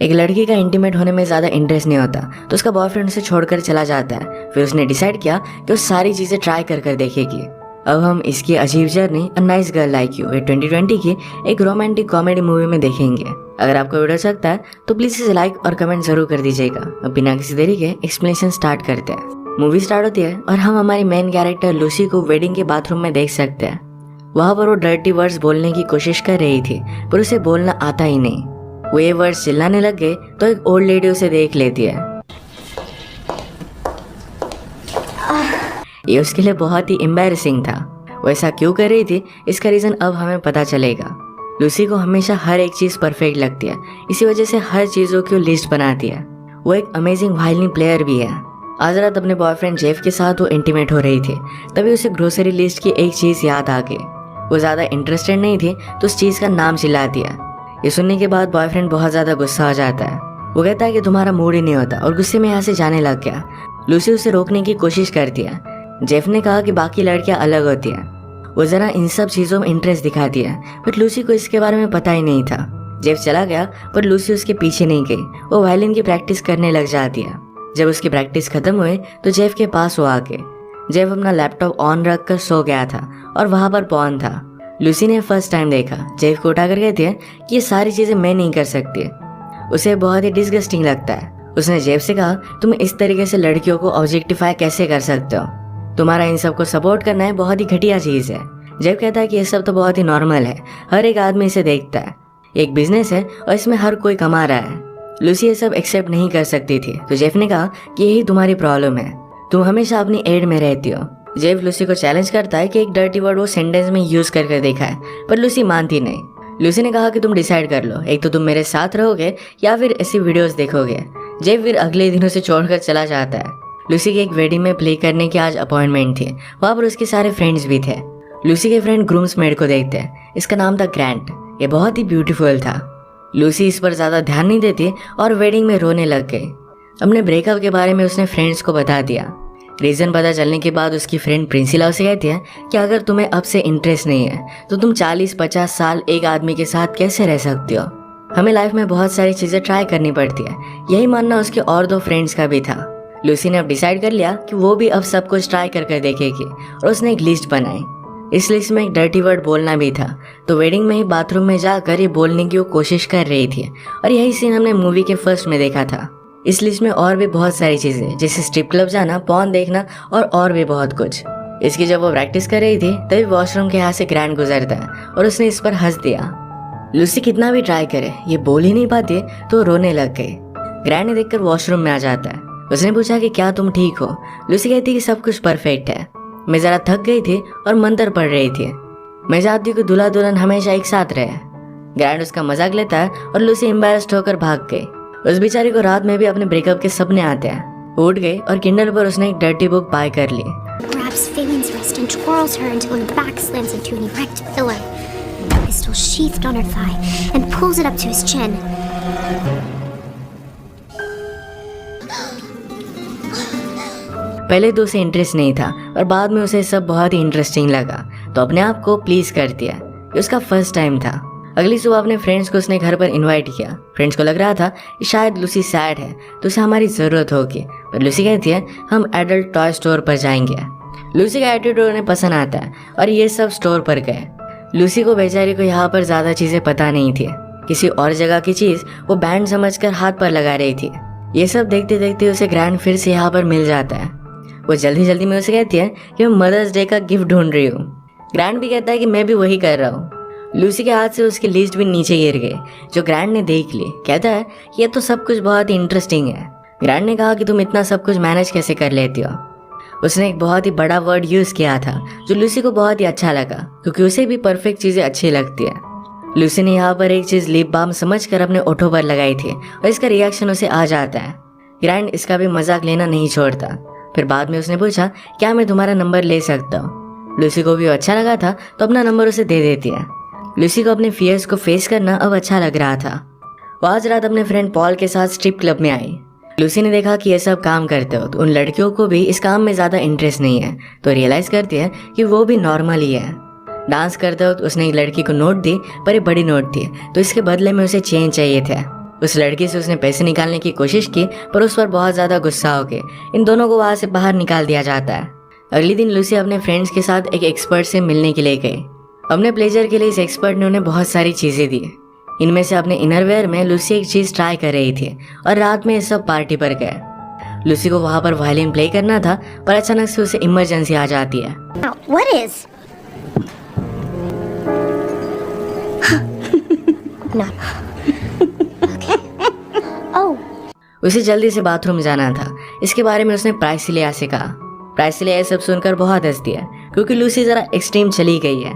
एक लड़की का इंटीमेट होने में ज़्यादा इंटरेस्ट नहीं होता तो उसका बॉयफ्रेंड उसे छोड़कर चला जाता है। फिर उसने डिसाइड किया कि वो सारी चीज़ें ट्राई कर देखेगी। अब हम इसकी अजीब journey a nice girl like you 2020 की एक रोमांटिक कॉमेडी मूवी में देखेंगे। अगर आपको वीडियो अच्छा लगता है तो प्लीज़ इसे लाइक और कमेंट जरूर कर दीजिएगा। अब बिना किसी देरी के एक्सप्लेनेशन स्टार्ट करते हैं। मूवी स्टार्ट होती है और हम हमारी मेन कैरेक्टर लूसी को वेडिंग के बाथरूम में देख सकते हैं। वहाँ पर वो डर्टी वर्ड्स बोलने की कोशिश कर रही थी पर उसे बोलना आता ही नहीं। वो ये वर्ड्स चिल्लाने लग गए तो एक ओल्ड लेडी उसे देख लेती है। ये उसके लिए बहुत ही एम्बैरेसिंग था। वो ऐसा क्यों कर रही थी इसका रीज़न अब हमें पता चलेगा। लूसी को हमेशा हर एक चीज़ परफेक्ट लगती है, इसी वजह से हर चीज़ों की लिस्ट बनाती है। वो एक अमेजिंग वायलिन प्लेयर भी है। आज रात अपने बॉयफ्रेंड जेफ के साथ वो इंटीमेट हो रही थी, तभी उसे ग्रोसरी लिस्ट की एक चीज़ याद आ गई। वो ज़्यादा इंटरेस्टेड नहीं थी तो उस चीज़ का नाम चिल्ला दिया। ये सुनने के बाद बॉयफ्रेंड बहुत ज़्यादा गुस्सा आ जाता है। वो कहता है कि तुम्हारा मूड ही नहीं होता और गुस्से में यहाँ से जाने लग गया। लूसी उसे रोकने की कोशिश करती है। जेफ ने कहा कि बाकी लड़कियाँ अलग होती हैं। वो ज़रा इन सब चीज़ों में इंटरेस्ट दिखाती है बट लूसी को इसके बारे में पता ही नहीं था। जेफ चला गया पर लूसी उसके पीछे नहीं गई। वो वायलिन की प्रैक्टिस करने लग जाती है। जब उसकी प्रैक्टिस खत्म हुई तो जेफ के पास वो आके जेफ अपना लैपटॉप ऑन रख कर सो गया था और वहाँ पर पॉर्न था। लूसी ने फर्स्ट टाइम देखा। जेफ को उठा कर कहती है कि ये सारी चीज़ें मैं नहीं कर सकती। उसे बहुत ही डिस्गस्टिंग लगता है। उसने जेफ से कहा तुम इस तरीके से लड़कियों को ऑब्जेक्टिफाई कैसे कर सकते हो, तुम्हारा इन सब को सपोर्ट करना है बहुत ही घटिया चीज़ है। जेफ कहता है कि ये सब तो बहुत ही नॉर्मल है, हर एक आदमी इसे देखता है, एक बिजनेस है और इसमें हर कोई कमा रहा है। लूसी ये सब एक्सेप्ट नहीं कर सकती थी तो जेफ ने कहा कि यही तुम्हारी प्रॉब्लम है, तुम हमेशा अपनी एड में रहती हो। जेफ लूसी को चैलेंज करता है कि एक डर्टी वर्ड वो सेंटेंस में यूज करके देखा है पर लूसी मानती नहीं। लूसी ने कहा कि तुम डिसाइड कर लो, एक तो तुम मेरे साथ रहोगे या फिर ऐसी वीडियोस देखोगे। जेफ फिर अगले दिन उसे छोड़कर चला जाता है। लूसी की एक वेडिंग में प्ले करने की आज अपॉइंटमेंट थी। वहाँ पर उसके सारे फ्रेंड्स भी थे। लूसी के फ्रेंड ग्रूम्समेड को देखते हैं। इसका नाम था ग्रैंट। ये बहुत ही ब्यूटीफुल था। लूसी इस पर ज़्यादा ध्यान नहीं देती और वेडिंग में रोने लग गई। अपने ब्रेकअप के बारे में उसने फ्रेंड्स को बता दिया। रीज़न पता चलने के बाद उसकी फ्रेंड प्रिंसिला उसे कहती है कि अगर तुम्हें अब से इंटरेस्ट नहीं है तो तुम 40-50 साल एक आदमी के साथ कैसे रह सकती हो। हमें लाइफ में बहुत सारी चीज़ें ट्राई करनी पड़ती है। यही मानना उसके और 2 फ्रेंड्स का भी था। लूसी ने अब डिसाइड कर लिया कि वो भी अब सब कुछ ट्राई कर देखेगी और उसने एक लिस्ट बनाई। इस लिस्ट में एक डर्टी वर्ड बोलना भी था तो वेडिंग में ही बाथरूम में जाकर ये बोलने की वो कोशिश कर रही थी और यही सीन हमने मूवी के फर्स्ट में देखा था। इस लिस्ट में और भी बहुत सारी चीज़ें जैसे स्ट्रिप क्लब जाना, पॉर्न देखना और भी बहुत कुछ। इसकी जब वो प्रैक्टिस कर रही थी तभी वॉशरूम के यहाँ से ग्रैंड गुजरता है और उसने इस पर हंस दिया। लूसी कितना भी ट्राई करे ये बोल ही नहीं पाती तो रोने लग गई। ग्रैंड ने देखकर वॉशरूम में आ जाता है। उसने पूछा कि क्या तुम ठीक हो। लूसी कहती कि सब कुछ परफेक्ट है, मैं ज़रा थक गई थी और मंत्र पढ़ रही थी, मैं चाहती हूँ कि दूल्हा दुल्हन हमेशा एक साथ रहे। ग्रैंड उसका मजाक लेता है और लूसी एम्बैरेस्ड होकर भाग गई। उस बेचारी को रात में भी अपने ब्रेकअप के सपने आते हैं। वो उठ गई और किंडल पर उसने एक डर्टी बुक बाय कर ली। Grabs Phelan's wrist and twirls her until her back slams into an erect pillar. Pistol sheathed on her thigh and pulls it up to his chin. पहले तो उसे इंटरेस्ट नहीं था और बाद में उसे सब बहुत ही इंटरेस्टिंग लगा तो अपने आप को प्लीज कर दिया। ये उसका फर्स्ट टाइम था। अगली सुबह अपने फ्रेंड्स को उसने घर पर इनवाइट किया। फ्रेंड्स को लग रहा था कि शायद लूसी सैड है तो उसे हमारी ज़रूरत होगी, पर लूसी कहती है हम एडल्ट टॉय स्टोर पर जाएंगे। लूसी का एटीट्यूड उन्हें पसंद आता है और ये सब स्टोर पर गए। लूसी को बेचारी को यहाँ पर ज़्यादा चीज़ें पता नहीं थी। किसी और जगह की चीज़ वो बैंड समझकर हाथ पर लगा रही थी। ये सब देखते देखते उसे ग्रैंड फिर से यहाँ पर मिल जाता है। वो जल्दी जल्दी में उसे कहती है कि मैं मदर्स डे का गिफ्ट ढूंढ रही हूँ। ग्रैंड भी कहता है कि मैं भी वही कर रहा हूँ। लूसी के हाथ से उसकी लिस्ट भी नीचे गिर गई जो ग्रैंड ने देख ली। कहता है ये तो सब कुछ बहुत ही इंटरेस्टिंग है। ग्रैंड ने कहा कि तुम इतना सब कुछ मैनेज कैसे कर लेती हो। उसने एक बहुत ही बड़ा वर्ड यूज़ किया था जो लूसी को बहुत ही अच्छा लगा क्योंकि उसे भी परफेक्ट चीज़ें अच्छी लगती है। लूसी ने यहाँ पर एक चीज़ लिप बाम समझ कर अपने ओठों पर लगाई थी और इसका रिएक्शन उसे आ जाता है। ग्रैंड इसका भी मजाक लेना नहीं छोड़ता। फिर बाद में उसने पूछा क्या मैं तुम्हारा नंबर ले सकता हूँ। लूसी को भी अच्छा लगा था तो अपना नंबर उसे दे देती है। लूसी को अपने फियर्स को फेस करना अब अच्छा लग रहा था। वो आज रात अपने फ्रेंड पॉल के साथ स्ट्रिप क्लब में आई। लूसी ने देखा कि ये सब काम करते हो तो उन लड़कियों को भी इस काम में ज़्यादा इंटरेस्ट नहीं है तो रियलाइज़ करती है कि वो भी नॉर्मल ही है। डांस करते वक्त उसने एक लड़की को नोट दी पर ये बड़ी नोट थी तो इसके बदले में उसे चेन चाहिए था। उस लड़की से उसने पैसे निकालने की कोशिश की, पर उस पर बहुत ज़्यादा गुस्सा हो के इन दोनों को वहाँ से बाहर निकाल दिया जाता है। अगले दिन लूसी अपने फ्रेंड्स के साथ एक एक्सपर्ट से मिलने के लिए गई। अपने प्लेजर के लिए इस एक्सपर्ट ने उन्हें बहुत सारी चीज़ें दी। इनमें से अपने इनरवेयर में लूसी एक चीज़ ट्राई कर रही थी और रात में ये सब पार्टी पर गए। लूसी को वहाँ पर वायलिन प्ले करना था, पर अचानक से उसे इमरजेंसी आ जाती है। What is? No. Okay. Oh. उसे जल्दी से बाथरूम जाना था। इसके बारे में उसने प्राइसिलिया से कहा। प्राइसिलिया ये सब सुनकर बहुत हंसती है, क्योंकि लूसी जरा एक्सट्रीम चली गई है।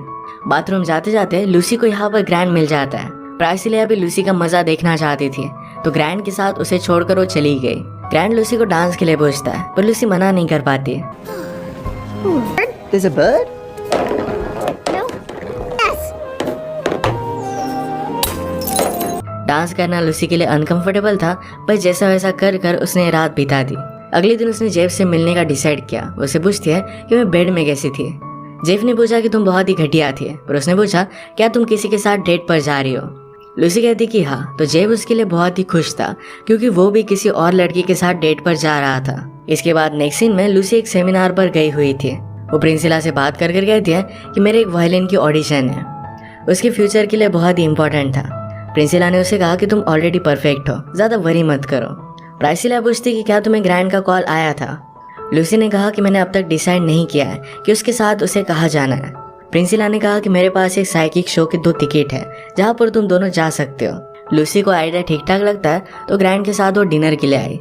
बाथरूम जाते जाते लूसी को यहाँ पर ग्रैंड मिल जाता है। प्राइसिलिया भी लूसी का मजा देखना चाहती थी, तो ग्रैंड के साथ उसे छोड़कर वो चली गई। ग्रैंड लूसी को डांस के लिए पूछता है, पर लूसी मना नहीं कर पाती। There's a bird? No. Yes. Dance करना लूसी के लिए अनकंफर्टेबल था, पर जैसा वैसा कर कर उसने रात बिता दी। अगले दिन उसने जेफ से मिलने का डिसाइड किया। वो उसे पूछती है कि मैं बेड में कैसी थी। जेफ ने पूछा कि तुम बहुत ही घटिया थी, पर उसने पूछा क्या तुम किसी के साथ डेट पर जा रही हो। लूसी कहती कि हाँ, तो जेफ उसके लिए बहुत ही खुश था, क्योंकि वो भी किसी और लड़की के साथ डेट पर जा रहा था। इसके बाद नेक्स्ट सीन में लूसी एक सेमिनार पर गई हुई थी। वो प्रिंसिला से बात कर कहती है कि मेरे एक वायलिन की ऑडिशन है, उसके फ्यूचर के लिए बहुत ही इंपॉर्टेंट था। प्रिंसिला ने उसे कहा कि तुम ऑलरेडी परफेक्ट हो, ज़्यादा वरी मत करो। प्राइसिला पूछती कि क्या तुम्हें ग्रैंड का कॉल आया था। लूसी ने कहा कि मैंने अब तक डिसाइड नहीं किया है कि उसके साथ उसे कहाँ जाना है। प्रिंसिला ने कहा कि मेरे पास एक साइकिक शो के 2 टिकट है, जहाँ पर तुम दोनों जा सकते हो। लूसी को आइडिया ठीक ठाक लगता है, तो ग्रैंड के साथ वो डिनर के लिए आई।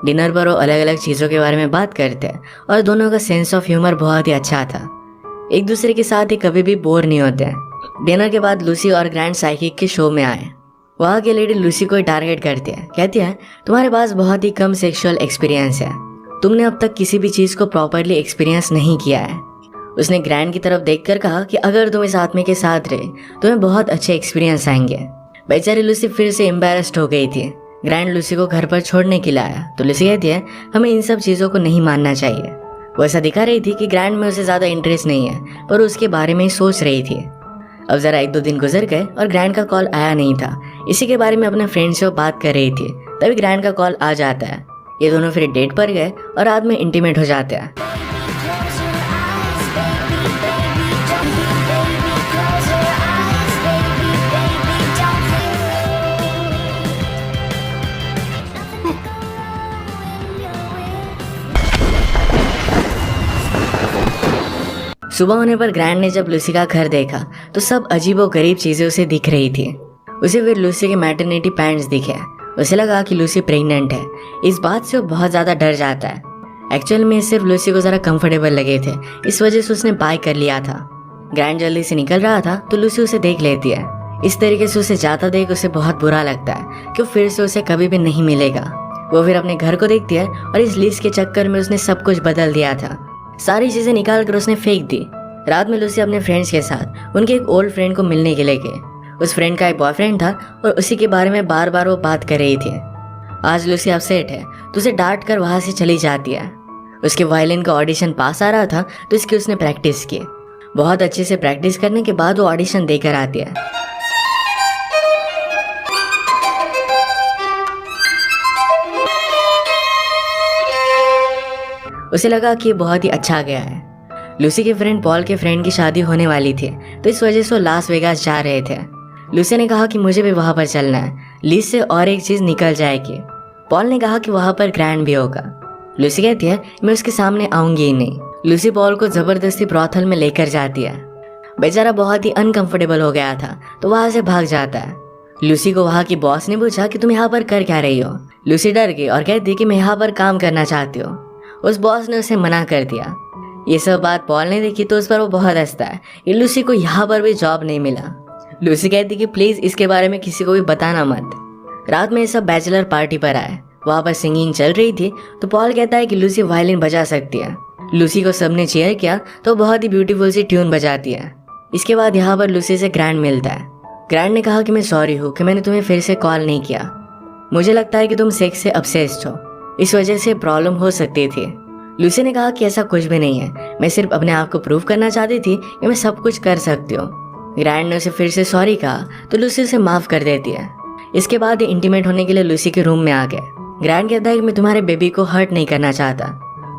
डिनर पर वो अलग अलग चीज़ों के बारे में बात करते हैं, और दोनों का सेंस ऑफ ह्यूमर बहुत ही अच्छा था। एक दूसरे के साथ ही कभी भी बोर नहीं होते हैं। डिनर के बाद लूसी और ग्रैंड साइकिक के शो में आए। वहाँ की लेडी लूसी को टारगेट करती है, कहती है तुम्हारे पास बहुत ही कम सेक्सुअल एक्सपीरियंस है, तुमने अब तक किसी भी चीज़ को प्रॉपरली एक्सपीरियंस नहीं किया है। उसने ग्रैंड की तरफ देखकर कहा कि अगर तुम इस आदमी के साथ रहे तुम्हें बहुत अच्छे एक्सपीरियंस आएंगे। बेचारी लूसी फिर से एम्बैरेस्ड हो गई थी। ग्रैंड लूसी को घर पर छोड़ने के लिए आया, तो लूसी कहती है हमें इन सब चीज़ों को नहीं मानना चाहिए। वो ऐसा दिखा रही थी कि ग्रैंड में उसे ज़्यादा इंटरेस्ट नहीं है, पर उसके बारे में ही सोच रही थी। अब ज़रा 1-2 दिन गुजर गए और ग्रैंड का कॉल आया नहीं था। इसी के बारे में अपने फ्रेंड से वो बात कर रही थी, तभी ग्रैंड का कॉल आ जाता है। ये दोनों फिर डेट पर गए और रात में इंटीमेट हो जाते हैं। सुबह होने पर ग्रैंड ने जब लूसी का घर देखा तो सब अजीबो गरीब चीज़ें उसे दिख रही थी। उसे फिर लूसी के मैटरनिटी पैंट्स दिखे। उसे लगा कि लूसी प्रेग्नेंट है। इस बात से वो बहुत ज़्यादा डर जाता है। एक्चुअल में सिर्फ लूसी को ज़रा कंफर्टेबल लगे थे, इस वजह से उसने बाय कर लिया था। ग्रैंड जल्दी से निकल रहा था तो लूसी उसे देख लेती है। इस तरीके से उसे जाता देख उसे बहुत बुरा लगता है कि फिर से उसे कभी भी नहीं मिलेगा। वो फिर अपने घर को देखती है और इस लिस्ट के चक्कर में उसने सब कुछ बदल दिया था। सारी चीज़ें निकाल कर उसने फेंक दी। रात में लूसी अपने फ्रेंड्स के साथ उनके एक ओल्ड फ्रेंड को मिलने के लिए गए। उस फ्रेंड का एक बॉयफ्रेंड था और उसी के बारे में बार बार वो बात कर रही थी। आज लूसी अपसेट है तो उसे डांट कर वहाँ से चली जाती है। उसके वायलिन का ऑडिशन पास आ रहा था तो इसकी उसने प्रैक्टिस की। बहुत अच्छे से प्रैक्टिस करने के बाद वो ऑडिशन देकर आती है। उसे लगा कि ये बहुत ही अच्छा गया है। लूसी के फ्रेंड पॉल के फ्रेंड की शादी होने वाली थी, तो इस वजह से वो लास वेगास जा रहे थे। लूसी ने कहा कि मुझे भी वहाँ पर चलना है, लिस्ट से और एक चीज़ निकल जाएगी। पॉल ने कहा कि वहाँ पर ग्रैंड भी होगा। लूसी कहती है मैं उसके सामने आऊँगी ही नहीं। लूसी पॉल को ज़बरदस्ती ब्रॉथल में लेकर जाती है। बेचारा बहुत ही अनकंफर्टेबल हो गया था तो वहाँ से भाग जाता है। लूसी को वहाँ की बॉस ने पूछा कि तुम यहाँ पर कर क्या रही हो। लूसी डर गई और कहती कि मैं यहाँ पर काम करना चाहती हूँ। उस बॉस ने उसे मना कर दिया। ये सब बात पॉल ने देखी तो उस पर वो बहुत हंसता है कि लूसी को यहाँ पर भी जॉब नहीं मिला। लूसी कहती कि प्लीज़ इसके बारे में किसी को भी बताना मत। रात में ये सब बैचलर पार्टी पर आए। वहाँ पर सिंगिंग चल रही थी तो पॉल कहता है कि लूसी वायलिन बजा सकती है। लूसी को सबने चीयर किया तो बहुत ही ब्यूटीफुल सी ट्यून बजाती है। इसके बाद यहाँ पर लूसी से ग्रैंड मिलता है। ग्रैंड ने कहा कि मैं सॉरी हूँ कि मैंने तुम्हें फिर से कॉल नहीं किया। मुझे लगता है कि तुम सेक्स से obsessed हो, इस वजह से प्रॉब्लम हो सकती थी। लूसी ने कहा कि ऐसा कुछ भी नहीं है, मैं सिर्फ अपने आप को प्रूव करना चाहती थी कि मैं सब कुछ कर सकती हूँ। ग्रैंड ने उसे फिर से सॉरी कहा तो लूसी उसे माफ़ कर देती है। इसके बाद ये इंटीमेट होने के लिए लूसी के रूम में आ गए। ग्रैंड कहता है कि मैं तुम्हारे बेबी को हर्ट नहीं करना चाहता।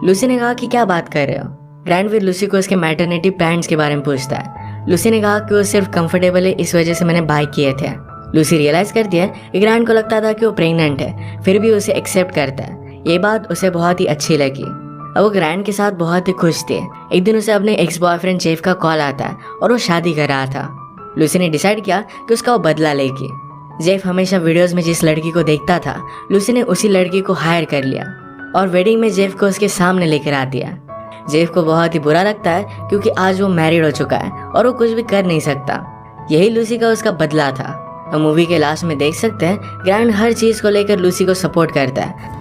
लूसी ने कहा कि क्या बात कर रहे हो। ग्रैंड फिर लूसी को उसके मैटरनिटी प्लान्स के बारे में पूछता है। लूसी ने कहा कि वो सिर्फ कंफर्टेबल है, इस वजह से मैंने बाय किए थे। लूसी रियलाइज करती है कि ग्रैंड को लगता था कि वो प्रेग्नेंट है, फिर भी उसे एक्सेप्ट करता है। ये बात उसे बहुत ही अच्छी लगी। अब वो ग्रैंड के साथ बहुत ही खुश थे। एक दिन उसे अपने एक्स बॉयफ्रेंड जेफ का कॉल आता है और वो शादी कर रहा था। लूसी ने डिसाइड किया कि उसका वो बदला लेगी। जेफ हमेशा वीडियोस में जिस लड़की को देखता था, लूसी ने उसी लड़की को हायर कर लिया और वेडिंग में जेफ को उसके सामने लेकर आ दिया। जेफ को बहुत ही बुरा लगता है क्योंकि आज वो मैरिड हो चुका है और वो कुछ भी कर नहीं सकता। यही लूसी का उसका बदला था। अब मूवी के लास्ट में देख सकते हैं ग्रैंड हर चीज को लेकर लूसी को सपोर्ट करता है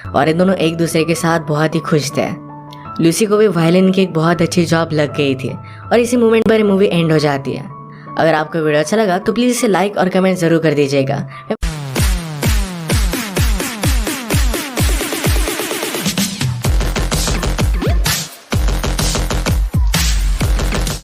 और ये दोनों एक दूसरे के साथ बहुत ही खुश थे। लूसी को भी वायलिन की एक बहुत अच्छी जॉब लग गई थी और इसी मोमेंट पर मूवी एंड हो जाती है। अगर आपको वीडियो अच्छा लगा तो प्लीज़ इसे लाइक और कमेंट ज़रूर कर दीजिएगा।